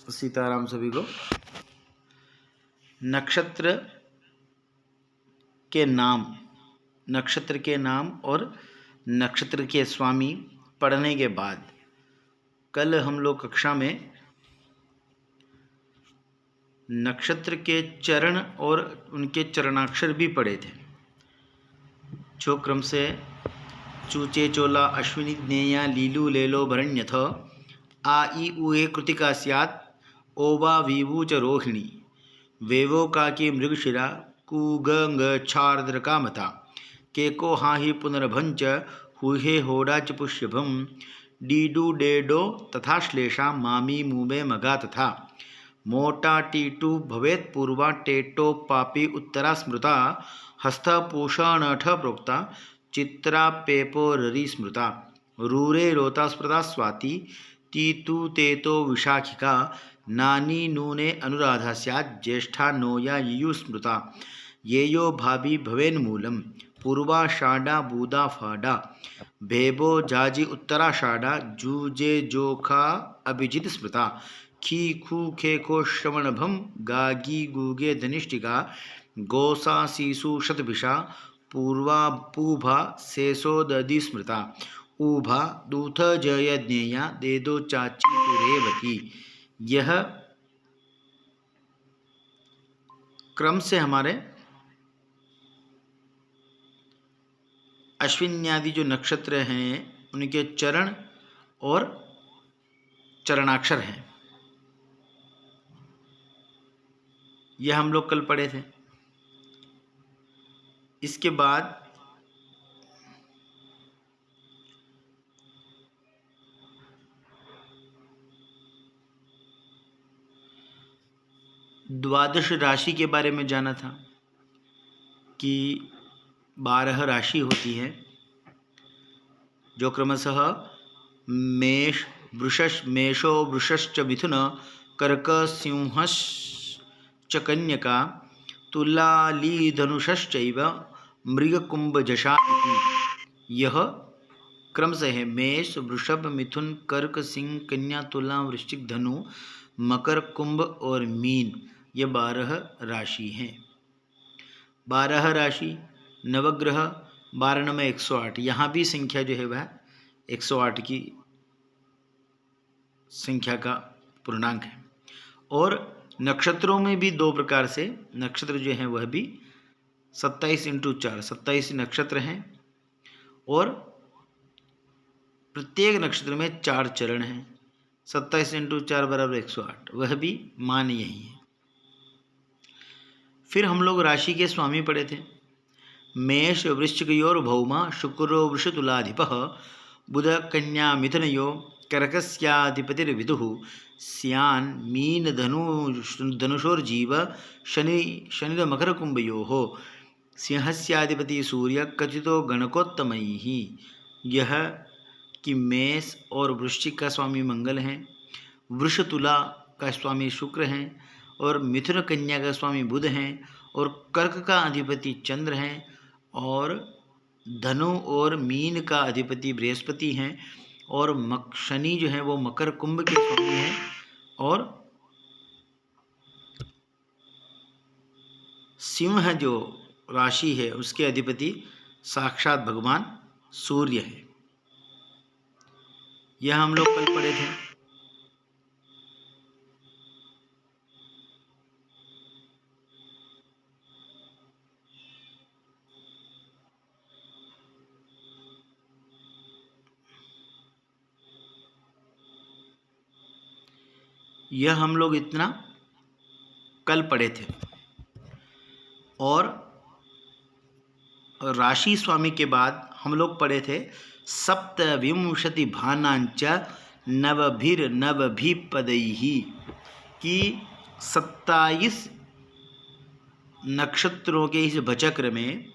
सीताराम सभी को। नक्षत्र के नाम और नक्षत्र के स्वामी पढ़ने के बाद कल हम लोग कक्षा में नक्षत्र के चरण और उनके चरणाक्षर भी पढ़े थे, जो क्रम से चूचे चोला अश्विनी ज्ञेया लीलू लेलो भरण्यथ आ ई उ ए कृतिका स्यात् ओवा वीवू च रोहिणी वेवो काकी मृगशिरा कुगंग छार्द्रका मता केको हाहि पुनर्भंच हुहे होडा च पुष्यभम डीडू डेडो तथा श्लेषा मामी मुमे मगा तथा मोटा टीटू भवेत् पूर्वा टेटो पापी उत्तरा स्मृता हस्तपूषणठ प्रोक्ता चित्रा पेपोररी स्मृता रूरे रोता स्मृता स्वाति तीतु तेतो विशाखिका नानी नूने अनुराधा स्यात् ज्येष्ठा नोया ययु स्मृता येयो भाभी भवेन्मूलम पूर्वाषाढ़ा बूदा फाड़ा भेबो जाजी उत्तराषाढ़ा जूजे जोखा अभिजित स्मृता खी खू खे खो श्रवणभम गागी गूगे धनिष्ठिका गोसा सीसु शतभिषा पूर्वा पूभा शेषोदधि स्मृता ऊभा दूथ जय ज्ञेया देदो चाची तुरेवती। यह क्रम से हमारे अश्विन्यादि जो नक्षत्र हैं उनके चरण और चरणाक्षर हैं, यह हम लोग कल पढ़े थे। इसके बाद द्वादश राशि के बारे में जाना था कि 12 राशि होती है, जो क्रमशः मेष मेषो वृषश्च मिथुन कर्क सिंहश्च कन्यका तुलाली धनुषश्चैव मृगकुंभजशा इति। यह क्रम से है मेष वृषभ मिथुन कर्क सिंह कन्या तुला वृश्चिक धनु मकर कुंभ और मीन, ये 12 राशि हैं। 12 राशि नवग्रह 12 में 108, यहाँ भी संख्या जो है वह 108 की संख्या का पूर्णांक है। और नक्षत्रों में भी दो प्रकार से नक्षत्र जो हैं वह भी 27 × 4 27 नक्षत्र हैं और प्रत्येक नक्षत्र में 4 चरण हैं। 27 × 4 = 108, वह भी मान यही है। फिर हम लोग राशि के स्वामी पढ़े थे। मेष वृश्चिकयोर भौमा शुक्रो वृषतुलाधिपः बुध कन्या मिथुनयो कर्कस्याधिपतिर्विदुः स्यान् मीन धनुषोर्जीव शनिर्मकरकुंभयोः सिंहस्याधिपति सूर्य कथितो गणकोत्तमैः। यह कि मेष और वृश्चिक का स्वामी मंगल हैं, वृष तुला का स्वामी शुक्र हैं और मिथुन कन्या का स्वामी बुध हैं और कर्क का अधिपति चंद्र हैं और धनु और मीन का अधिपति बृहस्पति हैं और शनि जो है वो मकर कुंभ के स्वामी हैं और सिंह जो राशि है उसके अधिपति साक्षात भगवान सूर्य है। यह हम लोग कल पढ़े थे। यह हम लोग इतना कल पढ़े थे। और राशि स्वामी के बाद हम लोग पढ़े थे सप्तविंशति भानांच नवभिपदैः कि 27 नक्षत्रों के इस भचक्र में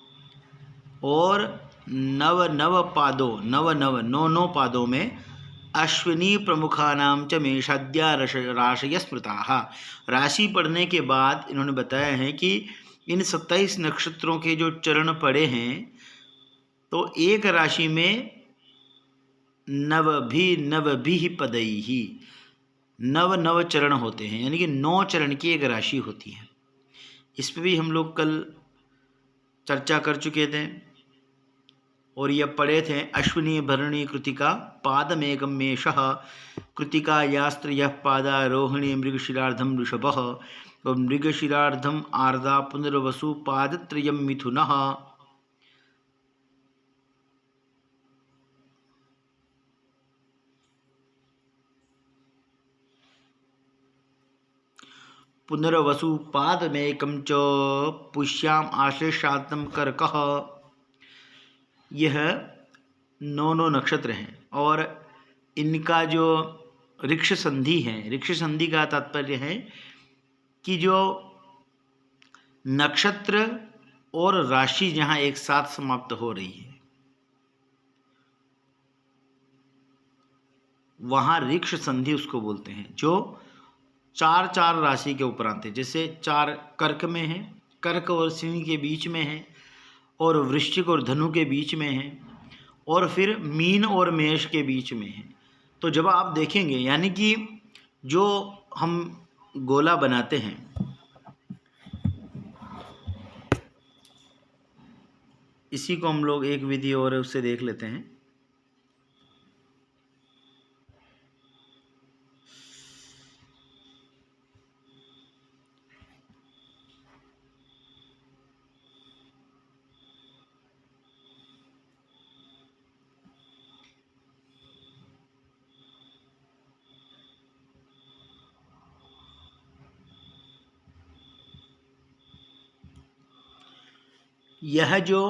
और नव पादों में अश्विनी प्रमुखानाम च मेषाद्या राशय स्मृताः। राशि पढ़ने के बाद इन्होंने बताया है कि इन 27 नक्षत्रों के जो चरण पड़े हैं तो एक राशि में नवभिः पदैः नव नव चरण होते हैं, यानी कि 9 चरण की एक राशि होती है। इस पर भी हम लोग कल चर्चा कर चुके थे और यह पढ़े थे। अश्विनी भरणी कृतिका पादमेकम मेषः कृतिका यास्त्र यः पादा रोहिणी मृगशिरार्धम वृषभः और मृगशिरार्धम आर्धा पुनर्वसु पादत्रयम मिथुनः। पुनर्वसु पादमेकम च पुष्याम आश्लेषात्म कर्कः। यह 9 नक्षत्र हैं और इनका जो ऋक्ष संधि है, ऋक्ष संधि का तात्पर्य है कि जो नक्षत्र और राशि जहाँ एक साथ समाप्त हो रही है वहाँ ऋक्ष संधि उसको बोलते हैं, जो 4 राशि के उपरांत है। जैसे 4 कर्क में है, कर्क और सिंह के बीच में है, और वृश्चिक और धनु के बीच में है, और फिर मीन और मेष के बीच में है। तो जब आप देखेंगे, यानी कि जो हम गोला बनाते हैं, इसी को हम लोग एक विधि और उससे देख लेते हैं। यह जो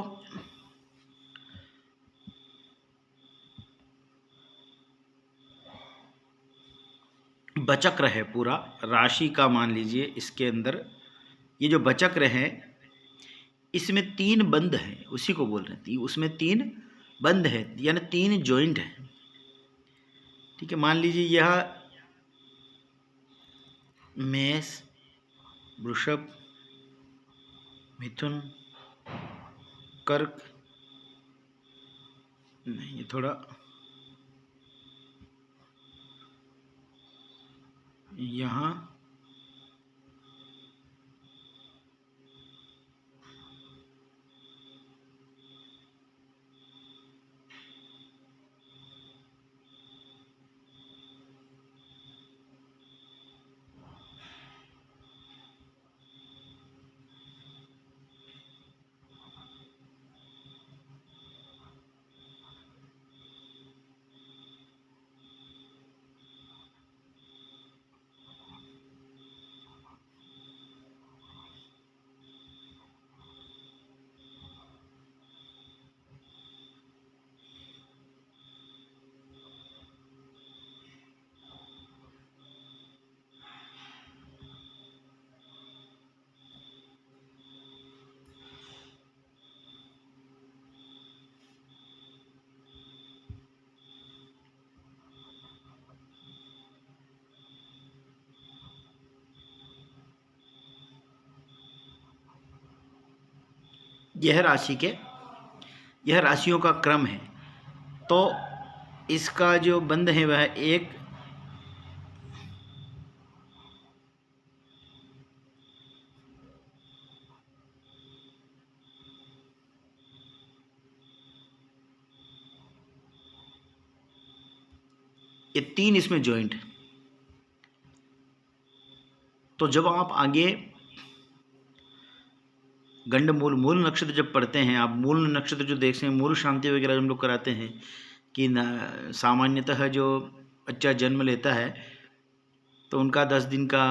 बचक्र है पूरा राशि का, मान लीजिए इसके अंदर ये जो बचक्र है इसमें 3 बंद हैं, उसी को बोल रहे हैं। उसमें 3 बंद है, यानी 3 जॉइंट है। ठीक है, मान लीजिए यह मेष, वृषभ, मिथुन, कर्क, नहीं ये थोड़ा यहाँ, यह राशियों का क्रम है। तो इसका जो बंध है वह एक, ये 3 इसमें जॉइंट। तो जब आप आगे गंडमूल मूल नक्षत्र जब पढ़ते हैं, आप मूल नक्षत्र जो देखते हैं, मूल शांति वगैरह हम लोग कराते हैं कि सामान्यतः जो बच्चा जन्म लेता है तो उनका 10 दिन का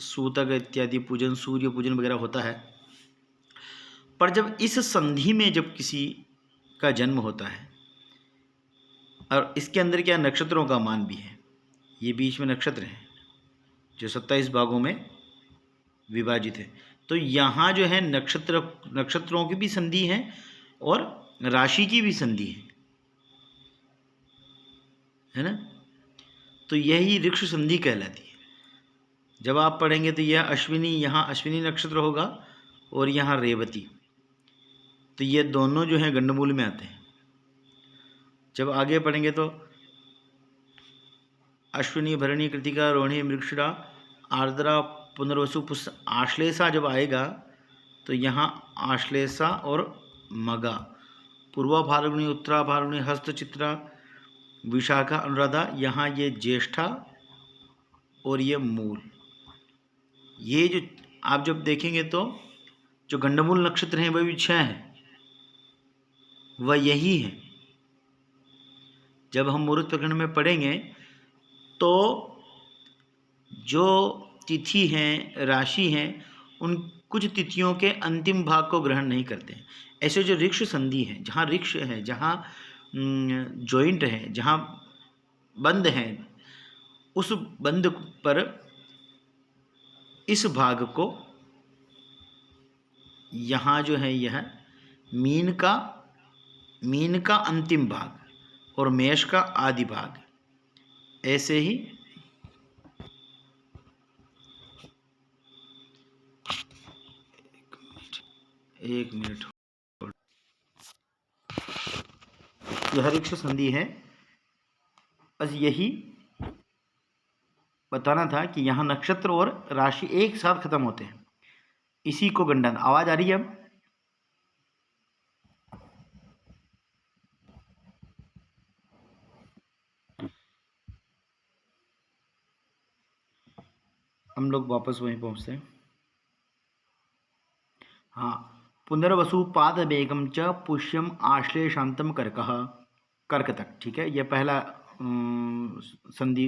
सूतक इत्यादि पूजन, सूर्य पूजन वगैरह होता है। पर जब इस संधि में जब किसी का जन्म होता है, और इसके अंदर क्या नक्षत्रों का मान भी है, ये बीच में नक्षत्र हैं जो 27 भागों में विभाजित है। तो यहाँ जो है नक्षत्रों की भी संधि है और राशि की भी संधि है ना। तो यही ऋक्ष संधि कहलाती है। जब आप पढ़ेंगे तो यह अश्विनी, यहाँ अश्विनी नक्षत्र होगा और यहाँ रेवती, तो ये दोनों जो हैं गंडमूल में आते हैं। जब आगे पढ़ेंगे तो अश्विनी भरणी कृतिका रोहिणी मृगशिरा आर्द्रा पुनर्वसु पुष्य आश्लेषा जब आएगा तो यहाँ आश्लेषा और मगा, पूर्वा फाल्गुनी उत्तरा फाल्गुनी हस्त चित्रा विशाखा अनुराधा, यहाँ ये ज्येष्ठा और ये मूल। ये जो आप जब देखेंगे तो जो गंडमूल नक्षत्र हैं वह भी 6 हैं, वह यही है। जब हम मुहूर्त प्रकरण में पढ़ेंगे तो जो तिथि हैं, राशि हैं, उन कुछ तिथियों के अंतिम भाग को ग्रहण नहीं करते हैं। ऐसे जो ऋक्ष संधि है, जहाँ ऋक्ष है, जहाँ जॉइंट है, जहाँ बंद हैं, उस बंद पर इस भाग को यहाँ जो है यह मीन का अंतिम भाग और मेष का आदि भाग, ऐसे ही एक मिनट यह ऋक्ष संधि है। बस यही बताना था कि यहाँ नक्षत्र और राशि एक साथ खत्म होते हैं, इसी को गंडन। आवाज आ रही है? अब हम लोग वापस वहीं पहुंचते हैं। हाँ, पुनर्वसु पाद बेगम च पुष्यम आश्लेषांतम कर्क तक, ठीक है। यह पहला संधि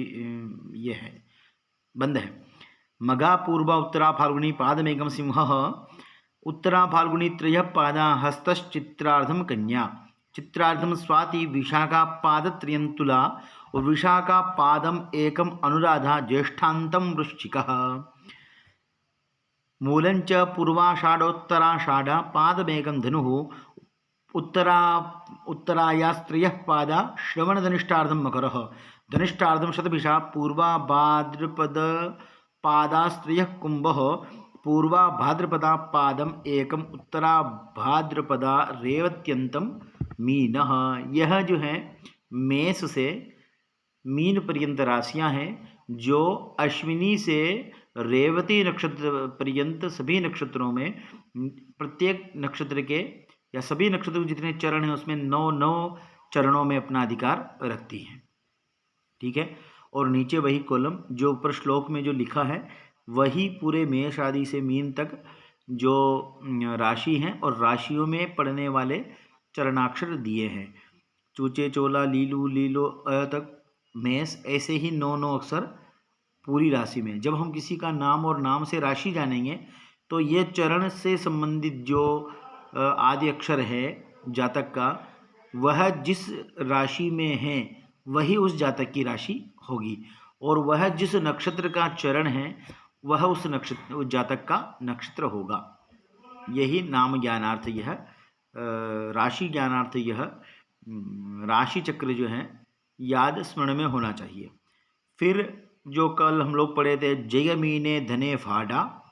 ये है, बंद है। मगा पूर्वा उत्तरा फाल्गुनी पादमेघम सिंह उत्तरा फाल्गुनी त्रयः पादा हस्तश्चित्रार्धम कन्या चित्रार्धम स्वाति विशाखा पादत्रयं तुला और विशाखा पादम एकम अनुराधा ज्येष्ठांतम वृश्चिकः मूलंच पूर्वाषाढ़ोत्तराषाढ़ पादमेघम धनुः उत्तरायास्त्रयः पादा श्रवणधनिष्ठार्धम मकरः धनिष्ठार्धम शतभिषा पूर्वा भाद्रपद पादास्त्रयः कुंभः पूर्वा भाद्रपदा पादम एकम उत्तरा भाद्रपदा रेवत्यंतम मीनः। यह जो है मेष से मीन पर्यंत राशियां हैं, जो अश्विनी से रेवती नक्षत्र पर्यंत सभी नक्षत्रों में प्रत्येक नक्षत्र के या सभी नक्षत्रों के जितने चरण हैं उसमें 9 चरणों में अपना अधिकार रखती हैं, ठीक है। और नीचे वही कॉलम जो ऊपर श्लोक में जो लिखा है वही पूरे मेष आदि से मीन तक जो राशि हैं और राशियों में पड़ने वाले चरणाक्षर दिए हैं। चूचे चोला लीलू लीलो तक मेष, ऐसे ही 9 अक्षर पूरी राशि में। जब हम किसी का नाम और नाम से राशि जानेंगे तो ये चरण से संबंधित जो आदि अक्षर है जातक का, वह जिस राशि में है वही उस जातक की राशि होगी, और वह जिस नक्षत्र का चरण है वह उस जातक का नक्षत्र होगा। यही नाम ज्ञानार्थ, यह राशि ज्ञानार्थ, यह राशि चक्र जो है याद स्मरण में होना चाहिए। फिर जो कल हम लोग पढ़े थे, जयमीने धने फाड़ा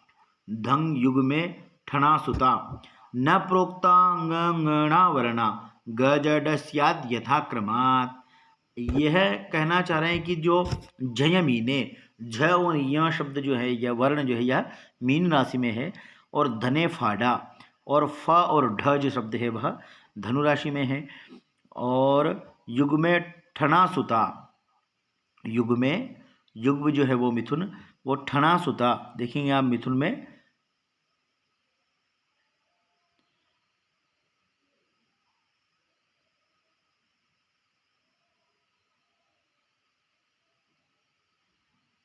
धंग युग में ठना सुता न प्रोक्ता गणा वर्णा गजडस्याद यथाक्रमात्। यह कहना चाह रहे हैं कि जो जयमीने, झ और य शब्द जो है, यह वर्ण जो है यह मीन राशि में है, और धने फाड़ा और फ और ढ जो शब्द है वह धनु राशि में है, और युग में ठना सुता, युग में युग जो है वो मिथुन, वो ठना सुता देखेंगे आप मिथुन में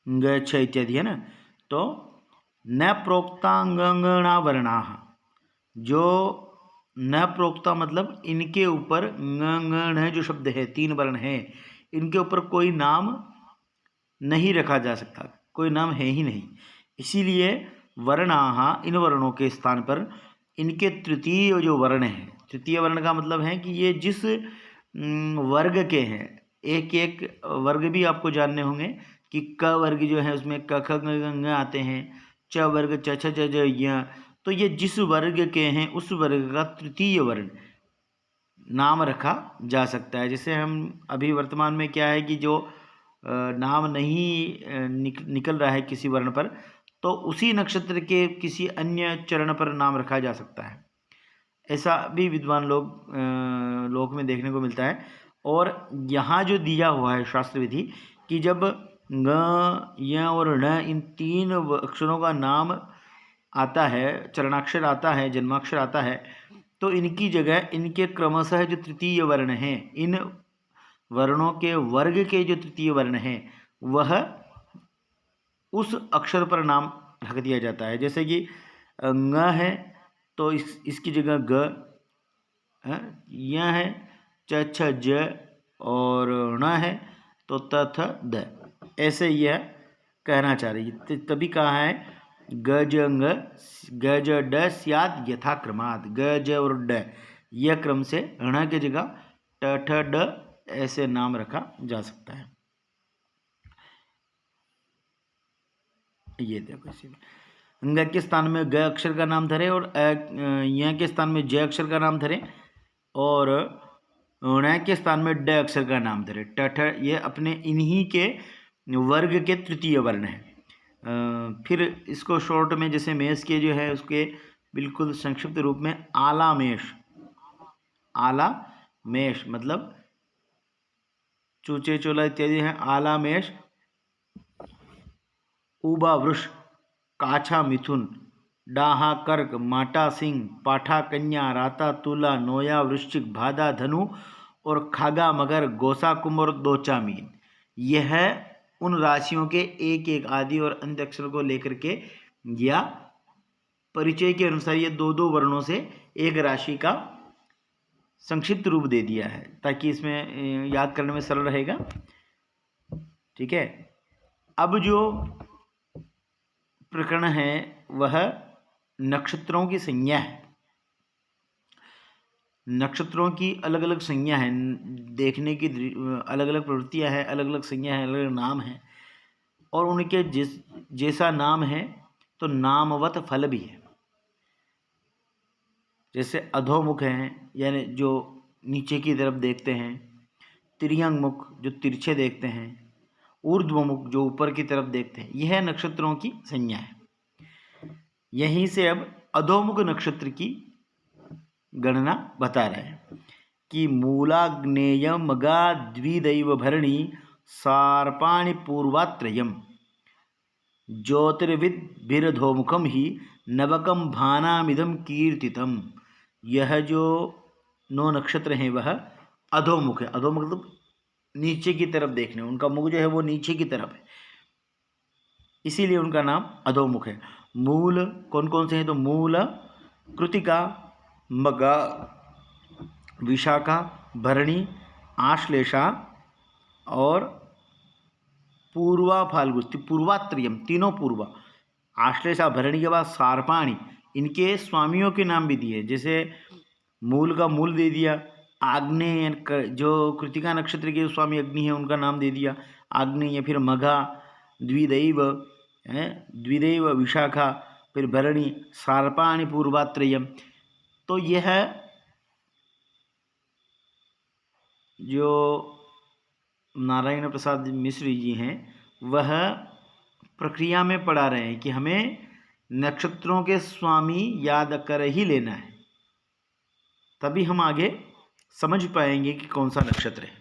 गच्छ इत्यादि है ना। तो न प्रोक्तांगणा वर्णा, जो न प्रोक्ता मतलब इनके ऊपर गण जो शब्द है 3 वर्ण है, इनके ऊपर कोई नाम नहीं रखा जा सकता, कोई नाम है ही नहीं। इसीलिए वर्णाहा, इन वर्णों के स्थान पर इनके तृतीय जो वर्ण है, तृतीय वर्ण का मतलब है कि ये जिस वर्ग के हैं, एक एक वर्ग भी आपको जानने होंगे कि क वर्ग जो है उसमें क ख ग आते हैं, च वर्ग च छ ज य, तो ये जिस वर्ग के हैं उस वर्ग का तृतीय वर्ण नाम रखा जा सकता है। जैसे हम अभी वर्तमान में क्या है कि जो नाम नहीं निकल रहा है किसी वर्ण पर, तो उसी नक्षत्र के किसी अन्य चरण पर नाम रखा जा सकता है। ऐसा भी विद्वान लोक में देखने को मिलता है। और यहाँ जो दिया हुआ है शास्त्र विधि कि जब ङ, य और ण इन तीन अक्षरों का नाम आता है, चरणाक्षर आता है, जन्माक्षर आता है, तो इनकी जगह इनके क्रमशः जो तृतीय वर्ण हैं, इन वर्णों के वर्ग के जो तृतीय वर्ण हैं, वह उस अक्षर पर नाम रख दिया जाता है। जैसे कि ङ है तो इसकी जगह ग है, य है च छ ज और ण है तो त थ द। ऐसे यह कहना चाह रही है। तभी कहा है ग ज ङ ग ज ड स्याद यथाक्रमात्। ग ज और ड यह क्रम से ण की जगह ट ठ ड ऐसे नाम रखा जा सकता है। ये देखो इसी में ङ के स्थान में ग अक्षर का नाम धरे और य के स्थान में ज अक्षर का नाम धरे और ण के स्थान में ड अक्षर का नाम धरे। ट ये अपने इन्हीं के वर्ग के तृतीय वर्ण हैं। फिर इसको शॉर्ट में जैसे मेष के जो है उसके बिल्कुल संक्षिप्त रूप में आला मेष। आला मेष मतलब चूचे चोला इत्यादि हैं। आला मेष, उबा वृष, काछा मिथुन, डाहा कर्क, माटा सिंह, पाठा कन्या, राता तुला, नोया वृश्चिक, भादा धनु और खागा मगर, गोसा कुंभ और दोचा मीन। यह उन राशियों के एक एक आदि और अंत अक्षर को लेकर के या परिचय के अनुसार ये दो दो वर्णों से एक राशि का संक्षिप्त रूप दे दिया है ताकि इसमें याद करने में सरल रहेगा। ठीक है। अब जो प्रकरण है वह नक्षत्रों की संज्ञा है। नक्षत्रों की अलग अलग संज्ञा है, देखने की अलग अलग प्रवृत्तियां हैं, अलग अलग संज्ञा है, अलग अलग नाम है और उनके जैसा नाम है तो नामवत फल भी है। जैसे अधोमुख हैं यानी जो नीचे की तरफ देखते हैं, तिर्यंग मुख जो तिरछे देखते हैं, ऊर्ध्वमुख जो ऊपर की तरफ देखते हैं, यह नक्षत्रों की संज्ञा है। यहीं से अब अधोमुख नक्षत्र की गणना बता रहे हैं कि मूलाग्नेय मगा द्विदैव भरणी सार्पाणि पूर्वात्रयम ज्योतिर्विद्भिरधोमुखम ही नवकम भानामिदम कीर्तितम। यह जो 9 नक्षत्र हैं वह अधोमुख है। अधोमुख मतलब नीचे की तरफ देखने, उनका मुख जो है वो नीचे की तरफ है, इसीलिए उनका नाम अधोमुख है। मूल कौन कौन से हैं तो मूल, कृतिका, मगा, विशाखा, भरणी, आश्लेषा और पूर्वा फाल्गु, पूर्वात्रयम, तीनों पूर्वा। आश्लेषा भरणी के बाद सार्पाणी, इनके स्वामियों के नाम भी दिए। जैसे मूल का मूल दे दिया, आग्नेय जो कृतिका नक्षत्र के स्वामी अग्नि है उनका नाम दे दिया आग्नेय, फिर मघा, द्विदैव है, द्विदैव विशाखा, फिर भरणी, सार्पाणि पूर्वात्रयम। तो यह जो नारायण प्रसाद मिश्र जी हैं वह प्रक्रिया में पढ़ा रहे हैं कि हमें नक्षत्रों के स्वामी याद कर ही लेना है, तभी हम आगे समझ पाएंगे कि कौन सा नक्षत्र है।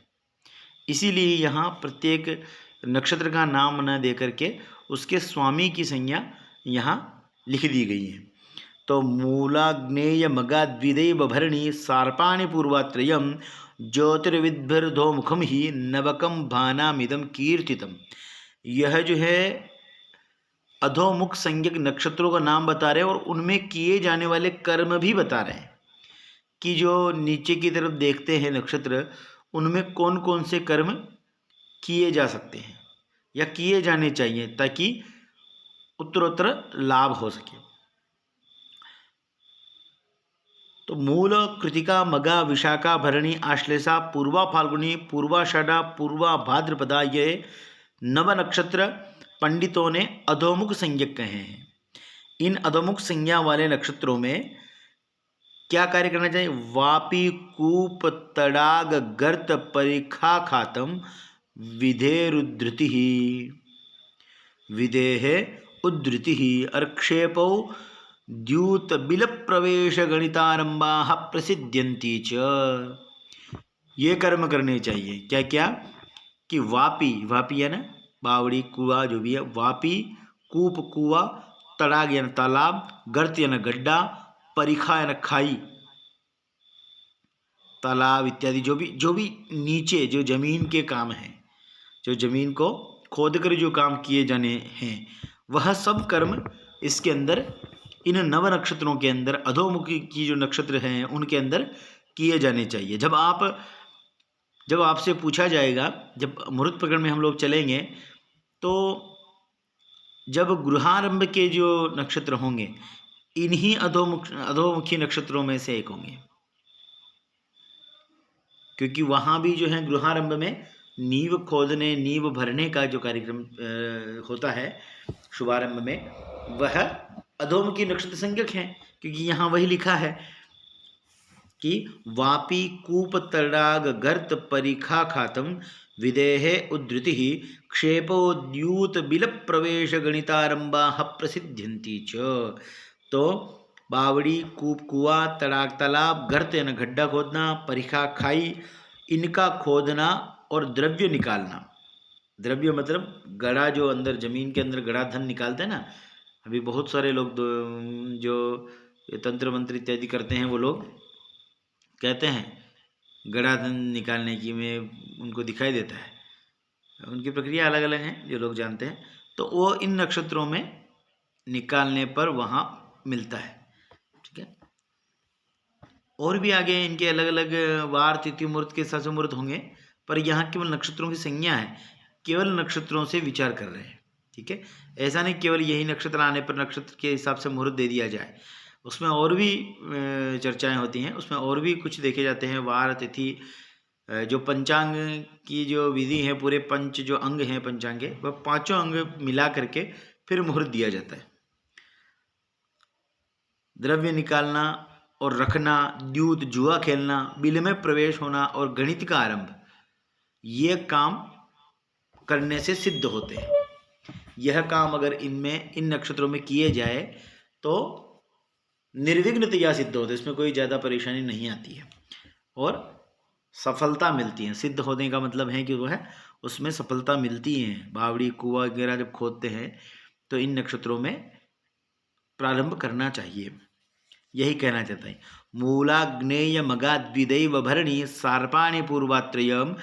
इसीलिए यहाँ प्रत्येक नक्षत्र का नाम न दे करके उसके स्वामी की संज्ञा यहाँ लिख दी गई है। तो मूलाग्नेय मगा द्विदैव भरणी सार्पाणि पूर्वात्रयम ज्योतिर्विद्भिर्धोमुखम ही नवकम भानामिदम कीर्तितम। यह जो है अधोमुख संज्ञक नक्षत्रों का नाम बता रहे हैं और उनमें किए जाने वाले कर्म भी बता रहे हैं कि जो नीचे की तरफ देखते हैं नक्षत्र, उनमें कौन कौन से कर्म किए जा सकते हैं या किए जाने चाहिए ताकि उत्तरोत्तर लाभ हो सके। तो मूल, कृतिका, मगा, विशाखा, भरणी, आश्लेषा, पूर्वा फाल्गुनी, पूर्वाषाढ़ा, पूर्वा भाद्रपदा, ये 9 नक्षत्र पंडितों ने अधोमुख संज्ञक कहे हैं। इन अधोमुख संज्ञा वाले नक्षत्रों में क्या कार्य करना चाहिए? वापी, कूप, तड़ाग, गर्त, परिखा, खातम, विधेरुद्धृति विधेः उद्धृति अर्क्षेपौ द्यूत बिल प्रवेश गणितारंभाः प्रसिद्ध्यन्ति च। ये कर्म करने चाहिए। क्या क्या? कि वापी, वापी है ना बावड़ी कुआ जो भी है, वापी कूप कुआ, तड़ाग यानी तालाब, गर्त यानी गड्ढा, परिखा यानी खाई, तालाब इत्यादि जो भी नीचे जो जमीन के काम हैं, जो जमीन को खोद कर जो काम किए जाने हैं, वह सब कर्म इसके अंदर इन नव नक्षत्रों के अंदर अधोमुखी की जो नक्षत्र हैं उनके अंदर किए जाने चाहिए। जब आपसे पूछा जाएगा, जब मुहूर्त प्रकरण में हम लोग चलेंगे तो जब गृहारंभ के जो नक्षत्र होंगे इन्हीं अधोमुखी नक्षत्रों में से एक होंगे, क्योंकि वहाँ भी जो है गृहारंभ में नींव खोदने, नींव भरने का जो कार्यक्रम होता है शुभारंभ में, वह अधोमुखी नक्षत्र संज्ञक है, क्योंकि यहाँ वही लिखा है कि वापी कूप तड़ाग गर्त परिखा खातम विदेहे उद्धृति क्षेपोद्यूत बिल प्रवेश गणितारंभा प्रसिद्ध्यन्ति च। तो बावड़ी, कूप कुआ, तड़ाग तालाब, गर्त यानी गड्ढा खोदना, परिखा खाई, इनका खोदना और द्रव्य निकालना। द्रव्य मतलब गड़ा, जो अंदर जमीन के अंदर गड़ा धन निकालते हैं ना। अभी बहुत सारे लोग जो तंत्र मंत्र इत्यादि करते हैं वो लोग कहते हैं गड़ा धन निकालने की, में उनको दिखाई देता है। उनकी प्रक्रिया अलग अलग है जो लोग जानते हैं। तो वो इन नक्षत्रों में निकालने पर वहाँ मिलता है। ठीक है। और भी आगे इनके अलग अलग वार, तिथि, मुहूर्त के हिसाब से मुहूर्त होंगे, पर यहाँ केवल नक्षत्रों की संज्ञा है, केवल नक्षत्रों से विचार कर रहे हैं। ठीक है। ऐसा नहीं केवल यही नक्षत्र आने पर नक्षत्र के हिसाब से मुहूर्त दे दिया जाए, उसमें और भी चर्चाएं होती हैं, उसमें और भी कुछ देखे जाते हैं। वार, तिथि, जो पंचांग की जो विधि है, पूरे पंच जो अंग हैं पंचांग के, वह पांचों अंग मिला करके फिर मुहूर्त दिया जाता है। द्रव्य निकालना और रखना, द्यूत जुआ खेलना, बिल में प्रवेश होना और गणित का आरंभ, ये काम करने से सिद्ध होते हैं। यह काम अगर इनमें इन नक्षत्रों में किए जाए तो निर्विघ्नतया सिद्ध होते, इसमें कोई ज़्यादा परेशानी नहीं आती है और सफलता मिलती है। सिद्ध होने का मतलब है कि वो है उसमें सफलता मिलती है। बावड़ी, कुआं वगैरह जब खोदते हैं तो इन नक्षत्रों में प्रारंभ करना चाहिए, यही कहना चाहता है। मूलाग्नेय मगाद्विदैव भरणी सार्पाणि पूर्वात्रयम्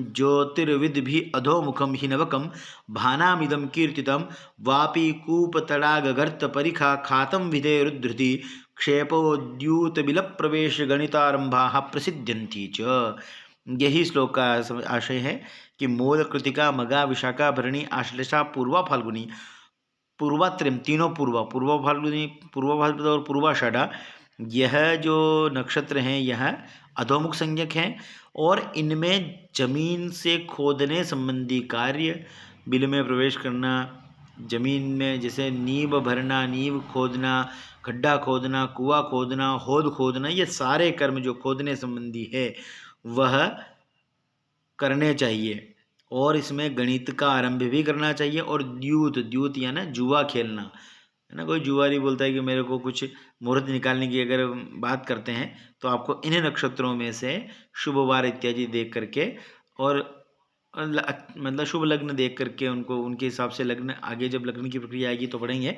ज्योतिर्विद भी अधोमुखम ही नवकम भानामिदम कीर्तितम वापी कूप तड़ाग गर्त परिखा खातम विधेरुद्धृति क्षेपोद्यूत बिल प्रवेश गणितारंभा प्रसिद्ध्यन्ति च। यही श्लोक का आशय है कि मूल, कृतिका, मगा, विशाखा, भरणी, आश्लेषा, पूर्वा, फाल्गुनी, पूर्वात्रिम, तीनों पूर्वा फाल्गुनी, पूर्वा भाद्रपद और पूर्वाषाढ़ा, यह जो नक्षत्र हैं यह अधोमुख संज्ञक हैं और इनमें जमीन से खोदने संबंधी कार्य, बिल में प्रवेश करना, जमीन में जैसे नींव भरना, नींव खोदना, गड्ढा खोदना, कुआं खोदना, होद खोदना, ये सारे कर्म जो खोदने संबंधी है वह करने चाहिए। और इसमें गणित का आरंभ भी करना चाहिए। और द्यूत या ना जुआ खेलना है ना। कोई जुआरी बोलता है कि मेरे को कुछ मुहूर्त निकालने की अगर बात करते हैं तो आपको इन्हीं नक्षत्रों में से शुभ वार इत्यादि देख करके और मतलब शुभ लग्न देख करके उनको उनके हिसाब से लग्न, आगे जब लग्न की प्रक्रिया आएगी तो पढ़ेंगे,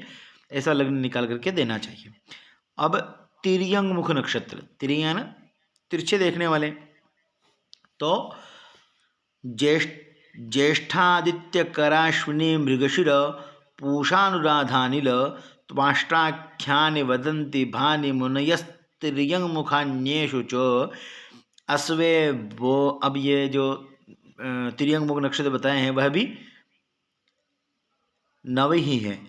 ऐसा लग्न निकाल करके देना चाहिए। अब तिर्यंग मुख नक्षत्र, तिर्या ना तिरछे देखने वाले, तो ज्येष्ठादित्यकराश्विनी मृगशिर पूषानुराधानिल त्वाष्ट्राख्यानि वदन्ति भानि मुनयस्तिर्यंग मुखान्येषु च अश्वे वो। अब ये जो तिर्यंग मुख नक्षत्र बताए हैं वह भी नव ही है।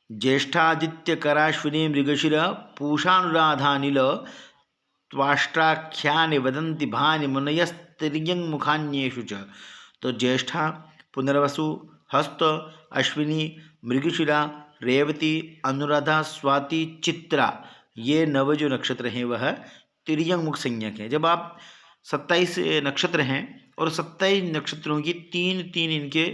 ज्येष्ठादित्यकराश्विनी मृगशिर पूषानुराधानिल त्वाष्ट्राख्यानि वदन्ति भानि मुनयस्तिर्यंग मुखान्येषु च। तो ज्येष्ठा, पुनर्वसु, हस्त, अश्विनी, मृगशिरा, रेवती, अनुराधा, स्वाति, चित्रा, ये नव जो नक्षत्र हैं वह तिर्यंग मुख संज्ञक है। जब आप 27 नक्षत्र हैं और 27 नक्षत्रों की तीन तीन इनके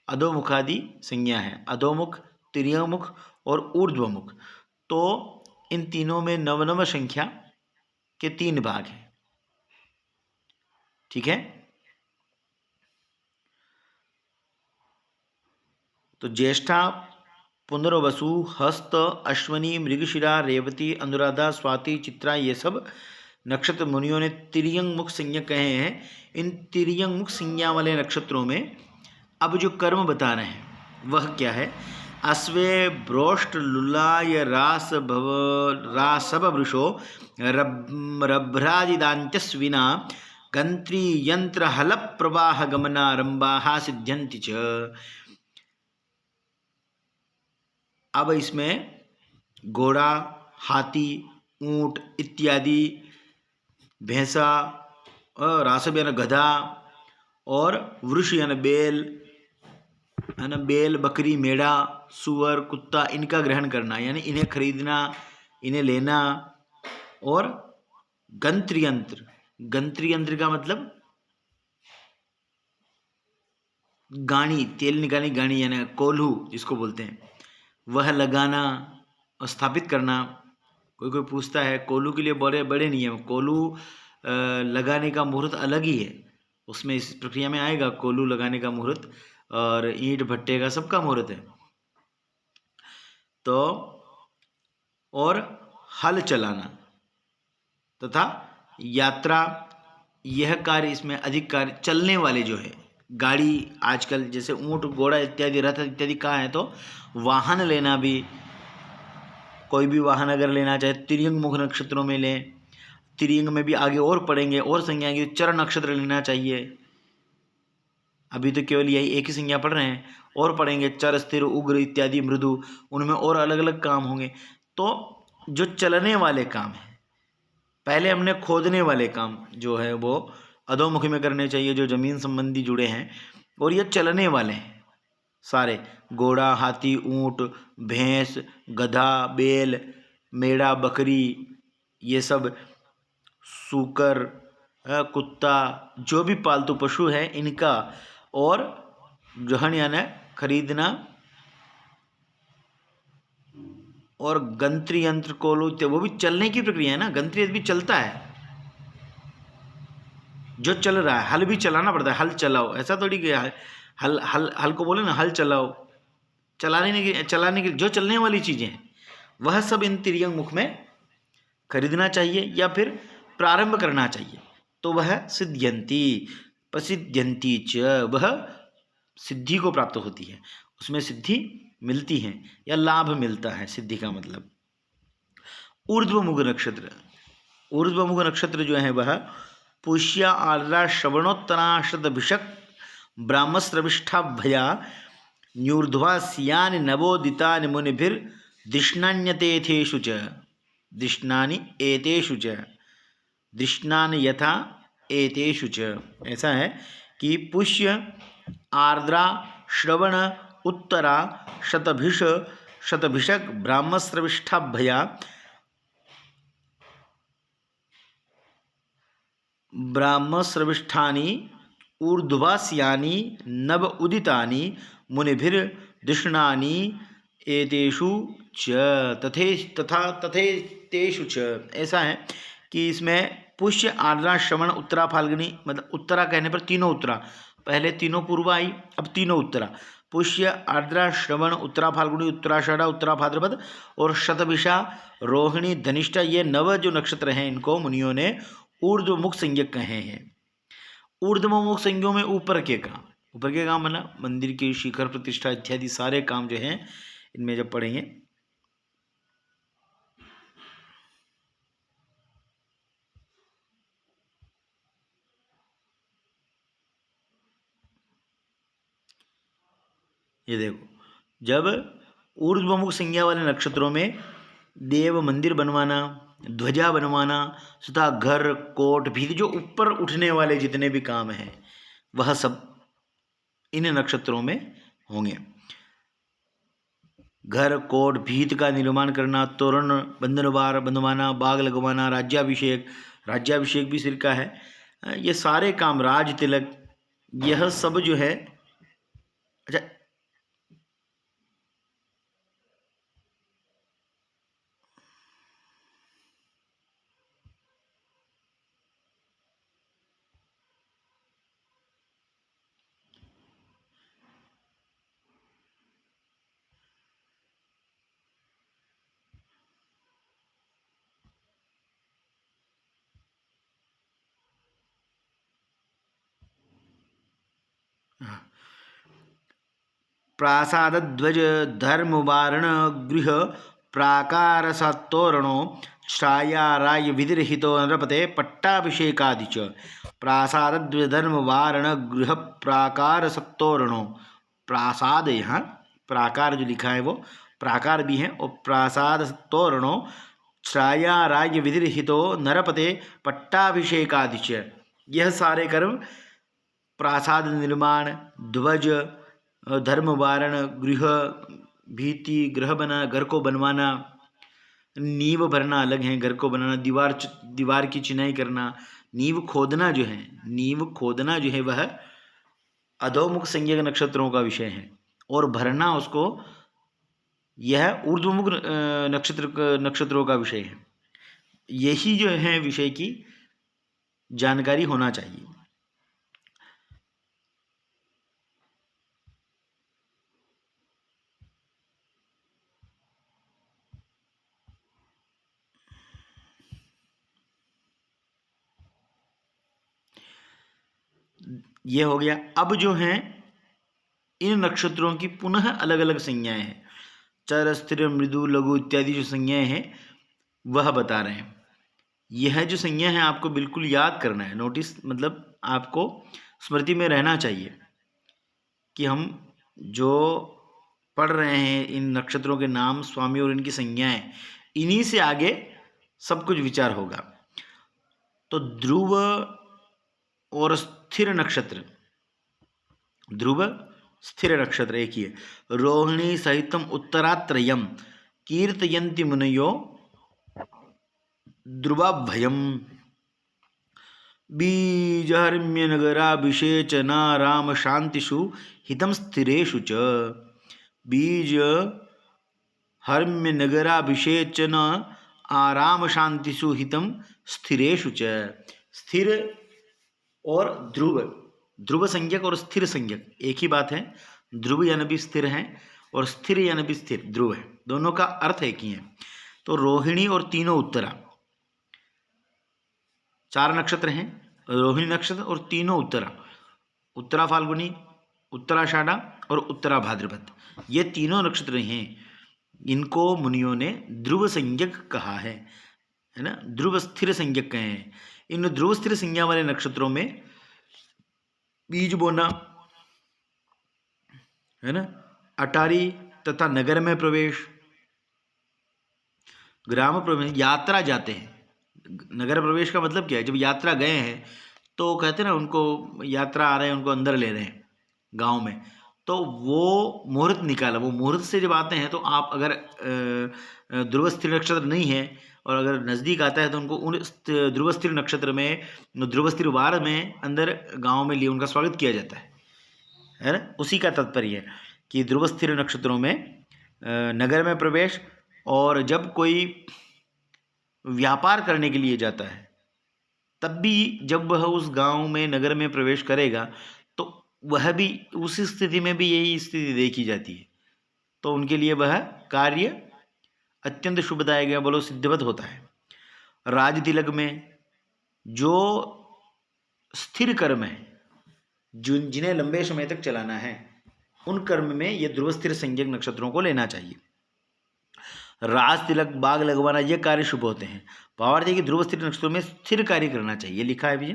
अधोमुखादि संज्ञा है, अधोमुख, तिर्यमुख और ऊर्ध्वमुख। तो इन तीनों में नव संख्या के 3 भाग हैं। ठीक है, तो ज्येष्ठा, पुनर्वसु, हस्त, अश्वनी, मृगशिरा, रेवती, अनुराधा, स्वाति, चित्रा, ये सब नक्षत्र मुनियों ने तिर्यंग मुख संज्ञा कहे हैं। इन तिर्यंग मुख संज्ञा वाले नक्षत्रों में अब जो कर्म बता रहे हैं वह क्या है? अश्वे ब्रोष्ट लुलाय रासव वृषो रभ्राजिदान्त्यस्विना गंत्री यंत्र हल प्रवाह गमनारंभा सिद्ध्यन्ति च। अब इसमें घोड़ा, हाथी, ऊंट इत्यादि, भैंसा, रासव यानी गधा, और वृष यानी बेल, है ना, बेल, बकरी, मेढ़ा, सुअर, कुत्ता, इनका ग्रहण करना यानी इन्हें खरीदना, इन्हें लेना। और गंत्र यंत्र, गंत्र यंत्र का मतलब गाड़ी, तेल निकालने गाड़ी यानी कोल्हू जिसको बोलते हैं, वह लगाना और स्थापित करना। कोई कोई पूछता है कोल्हू के लिए बड़े बड़े नियम, कोल्हू लगाने का मुहूर्त अलग ही है, उसमें इस प्रक्रिया में आएगा कोल्हू लगाने का मुहूर्त, और ईंट भट्टे का सबका मुहूर्त है। तो और हल चलाना तथा यात्रा, यह कार्य इसमें अधिक कार्य चलने वाले जो है गाड़ी, आजकल जैसे ऊंट, घोड़ा इत्यादि, रथ इत्यादि कहाँ है, तो वाहन लेना भी, कोई भी वाहन अगर लेना चाहे तिर्यंग मुख नक्षत्रों में लें। तिर्यंग में भी आगे और पढ़ेंगे और संज्ञा की, चर नक्षत्र लेना चाहिए। अभी तो केवल यही एक ही संज्ञा पढ़ रहे हैं, और पढ़ेंगे चर, स्थिर, उग्र इत्यादि, मृदु, उनमें और अलग अलग काम होंगे। तो जो चलने वाले काम है, पहले हमने खोदने वाले काम जो है वो अधोमुखी में करने चाहिए, जो जमीन संबंधी जुड़े हैं, और ये चलने वाले हैं सारे, घोड़ा, हाथी, ऊंट, भैंस, गधा, बेल, मेढ़ा, बकरी, ये सब, सूकर, कुत्ता, जो भी पालतू पशु है इनका, और ग्रहण यानी खरीदना, और गंत्री यंत्र कोल्हू, वो भी चलने की प्रक्रिया है ना, गंत्री यंत्र भी चलता है, जो चल रहा है। हल भी चलाना पड़ता है, हल चलाओ, ऐसा थोड़ी कि हल हल हल को बोले ना हल चलाओ, चलाने की जो चलने वाली चीज़ें हैं वह सब इन तिर्यंग मुख में खरीदना चाहिए या फिर प्रारंभ करना चाहिए, तो वह सिद्ध्यंती, प्रसिद्ध्यंती च, वह सिद्धि को प्राप्त होती है, उसमें सिद्धि मिलती है या लाभ मिलता है। सिद्धि का मतलब ऊर्ध्वमुख नक्षत्र, ऊर्ध्वमुख नक्षत्र जो है वह पुष्य, आर्द्रा, श्रवणोत्तराशतभिषक, ब्राह्मस्रविष्ठाभया, न्यूर्ध्वास्यानि नवोदितानि मुनिभिर्दिष्णान्यतेथेषु च, दिष्णानि एतेषु च, दिष्णानि यथा एतेषु च। ऐसा है कि पुष्य, आर्द्रा, श्रवण, उत्तरा, शतभिषक, ब्राह्मस्रविष्ठाभया, ब्राह्मस्रविष्ठानि, ऊर्ध्वास्यानि नव उदितानि मुनिभिर्दिष्णानि एतेषु च, तथेतेषु च। ऐसा है कि इसमें पुष्य, आर्द्रा, श्रवण, उत्तरा, फाल्गुनी, मतलब उत्तरा कहने पर तीनों उत्तरा, पहले तीनों पूर्व आई, अब तीनों उत्तरा, पुष्य, आर्द्रा, श्रवण, उत्तरा फाल्गुनी, उत्तराषाढ़ा, उत्तरा भाद्रपद और शतभिषा, रोहिणी, धनिष्ठा, ये 9 जो नक्षत्र हैं इनको मुनियों ने ऊर्ध्वमुख संज्ञक कहे हैं। ऊर्ध्वमुख संज्ञों में ऊपर के काम मतलब मंदिर की शिखर प्रतिष्ठा इत्यादि सारे काम जो हैं इनमें जब पढ़ेंगे, ये देखो, जब ऊर्ध्वमुख संज्ञा वाले नक्षत्रों में देव मंदिर बनवाना, ध्वजा बनवाना तथा घर, कोट, भीत, जो ऊपर उठने वाले जितने भी काम हैं वह सब इन नक्षत्रों में होंगे। घर, कोट, भीत का निर्माण करना, तोरण बंधनवार बंधवाना, बाग लगवाना, राज्याभिषेक भी सिर का है, ये सारे काम, राज तिलक, यह सब जो है। अच्छा, प्रासादध्वज धर्मवारण गृह प्राकार सत्तोरणो छायाराय विधिरहितो नृपते पट्टाभिषेकादि च। प्रासादध्वज धर्मवारण गृह प्राकार सत्तोरणो, प्रासाद, यहाँ प्राकार जो लिखा है वो प्राकार भी है, और प्रासाद सत्तोरणो छायाराय विधिरहितो नरपते पट्टाभिषेकादि च। यह सारे कर्म, प्रासाद निर्माण, ध्वज, धर्म वारण, गृह, भीति, ग्रह बना, घर को बनवाना, नींव भरना अलग है, घर को बनाना, दीवार की चिनाई करना, नींव खोदना जो है, नींव खोदना जो है वह अधोमुख संज्ञक नक्षत्रों का विषय है, और भरना उसको, यह ऊर्ध्वमुख नक्षत्रों का विषय है। यही जो है विषय की जानकारी होना चाहिए। ये हो गया। अब जो है इन नक्षत्रों की पुनः अलग अलग संज्ञाएं हैं। चर, स्थिर, मृदु, लघु इत्यादि जो संज्ञाएं हैं वह बता रहे हैं। यह जो संज्ञा है आपको बिल्कुल याद करना है, नोटिस, मतलब आपको स्मृति में रहना चाहिए कि हम जो पढ़ रहे हैं इन नक्षत्रों के नाम, स्वामी और इनकी संज्ञाएं, इन्हीं से आगे सब कुछ विचार होगा। तो ध्रुव और स्थिर नक्षत्र, ध्रुव स्थिर नक्षत्र एक ही है। रोहिणी सहितम उत्तरात्रयम कीर्तयन्ति मुनयो ध्रुवाभयम। बीजहर्म्य नगराभिषेचना राम शांतिषु हितम स्थिरेषु च। बीज हर्म्य नगराभिषेचन आराम शांतिषु हितम स्थिरेषु च। स्थिर और ध्रुव, ध्रुव संज्ञक और स्थिर संज्ञक एक ही बात है। ध्रुव यानी भी स्थिर है और स्थिर यानी भी स्थिर ध्रुव है, दोनों का अर्थ एक ही है। तो रोहिणी और तीनों उत्तरा, चार नक्षत्र हैं, रोहिणी नक्षत्र और तीनों उत्तरा, उत्तरा फाल्गुनी, उत्तराषाढ़ा और उत्तरा भाद्रपद, ये तीनों नक्षत्र हैं। इनको मुनियों ने ध्रुव संज्ञक कहा है ना, ध्रुव स्थिर संज्ञक कहे हैं। इन ध्रुव स्थिर संज्ञा वाले नक्षत्रों में बीज बोना है ना, अटारी तथा नगर में प्रवेश, ग्राम प्रवेश, यात्रा जाते हैं। नगर प्रवेश का मतलब क्या है, जब यात्रा गए हैं तो कहते हैं ना, उनको यात्रा आ रहे हैं, उनको अंदर ले रहे हैं गांव में, तो वो मुहूर्त निकाला, वो मुहूर्त से जब आते हैं तो आप अगर ध्रुव स्थिर नक्षत्र नहीं है और अगर नज़दीक आता है तो उनको उन ध्रुव स्थिर नक्षत्र में, ध्रुव स्थिर वार में अंदर गांव में लिए उनका स्वागत किया जाता है ना। उसी का तात्पर्य है कि ध्रुव स्थिर नक्षत्रों में नगर में प्रवेश, और जब कोई व्यापार करने के लिए जाता है तब भी जब वह उस गांव में नगर में प्रवेश करेगा तो वह भी उस स्थिति में भी यही स्थिति देखी जाती है, तो उनके लिए वह कार्य अत्यंत शुभदायक है, बोलो सिद्धवत होता है। राज तिलक में जो स्थिर कर्म है, जिन्हें लंबे समय तक चलाना है, उन कर्म में ये ध्रुव स्थिर संज्ञक नक्षत्रों को लेना चाहिए। राज तिलक, बाग लगवाना, ये कार्य शुभ होते हैं। भावार्थ है कि ध्रुव स्थिर नक्षत्रों में स्थिर कार्य करना चाहिए। लिखा है भी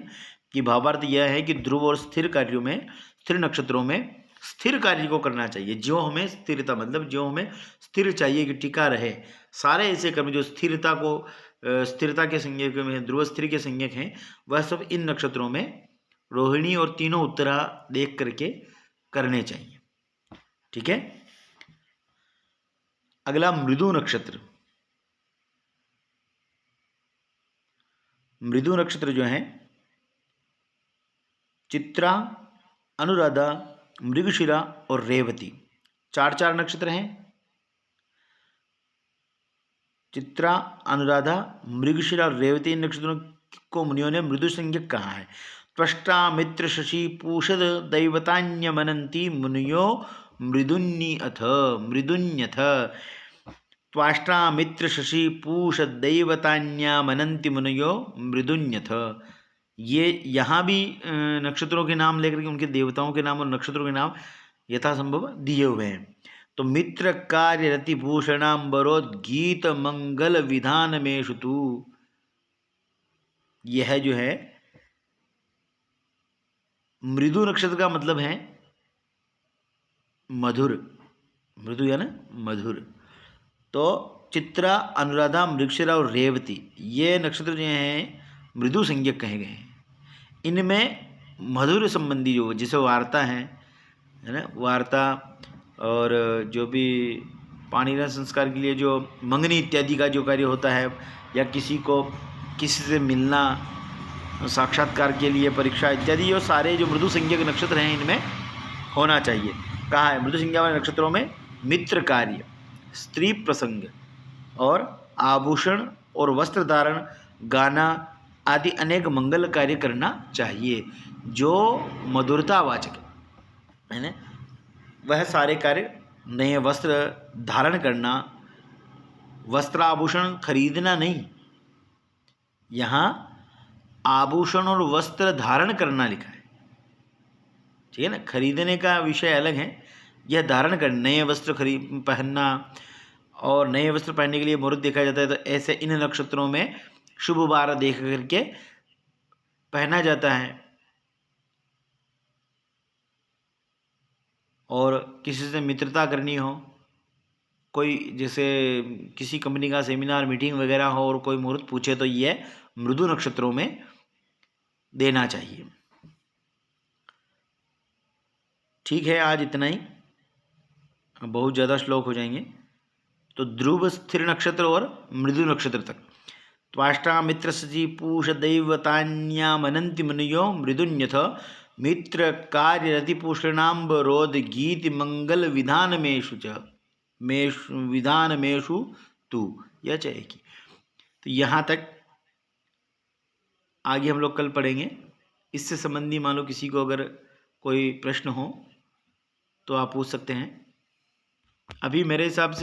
कि भावार्थ यह है कि ध्रुव और स्थिर कार्यों में, स्थिर नक्षत्रों में स्थिर कार्य को करना चाहिए। जो हमें स्थिरता, मतलब जो हमें स्थिर चाहिए कि टिका रहे, सारे ऐसे कर्म जो स्थिरता को, स्थिरता के संज्ञक में ध्रुव स्थिर के संज्ञक हैं, वह सब इन नक्षत्रों में रोहिणी और तीनों उत्तरा देख करके करने चाहिए। ठीक है। अगला मृदु नक्षत्र। मृदु नक्षत्र जो है चित्रा, अनुराधा, मृगशिरा और रेवती, 4 नक्षत्र हैं। चित्रा, अनुराधा, मृगशिरा और रेवती, इन नक्षत्रों को मुनियों ने मृदु संज्ञक कहा है। त्वष्टा मित्र शशि पूषद दैवतान्य मनंती मुनियो मृदुन्यथ। त्वाष्टा मित्र शशि पूष दैवतान्या मनंती मुनियो मृदुन्यथ। ये यहाँ भी नक्षत्रों के नाम लेकर के उनके देवताओं के नाम और नक्षत्रों के नाम यथासंभव दिए हुए हैं। तो मित्र कार्य रति भूषणाम्बरोद्गीत मंगल विधान में शुतु, यह जो है मृदु नक्षत्र का मतलब है मधुर, मृदु या ना मधुर। तो चित्रा, अनुराधा, मृगशिरा और रेवती, ये नक्षत्र जो हैं मृदु संज्ञक कहे गए हैं। इनमें मधुर संबंधी जो जैसे वार्ता है ना, वार्ता और जो भी पाणिग्रहण संस्कार के लिए जो मंगनी इत्यादि का जो कार्य होता है, या किसी को किसी से मिलना, साक्षात्कार के लिए परीक्षा इत्यादि, जो सारे जो मृदु संज्ञक नक्षत्र हैं इनमें होना चाहिए। कहा है मृदु संज्ञा वाले नक्षत्रों में मित्र कार्य, स्त्री प्रसंग और आभूषण और वस्त्र धारण, गाना आदि अनेक मंगल कार्य करना चाहिए जो मधुरतावाचक है ना। वह सारे कार्य, नए वस्त्र धारण करना, वस्त्राभूषण खरीदना नहीं, यहाँ आभूषण और वस्त्र धारण करना लिखा है, ठीक है ना। खरीदने का विषय अलग है, यह धारण कर नए वस्त्र पहनना, और नए वस्त्र पहनने के लिए मुहूर्त देखा जाता है। तो ऐसे इन नक्षत्रों में शुभ वार देख करके पहना जाता है। और किसी से मित्रता करनी हो, कोई जैसे किसी कंपनी का सेमिनार मीटिंग वगैरह हो और कोई मुहूर्त पूछे, तो यह मृदु नक्षत्रों में देना चाहिए। ठीक है, आज इतना ही, बहुत ज़्यादा श्लोक हो जाएंगे। तो ध्रुव स्थिर नक्षत्र और मृदु नक्षत्र तक। त्वाष्टा मित्र सजी पूष दैवतान्या मनंति मुनियो मृदुन्यथ। मित्र कार्य रति पूषणाम्बरोद गीत मंगल विधानमेषु च विधानमेषु तू, यह चाहिए। तो यहाँ तक आगे हम लोग कल पढ़ेंगे। इससे संबंधी मान लो किसी को अगर कोई प्रश्न हो तो आप पूछ सकते हैं। अभी मेरे हिसाब से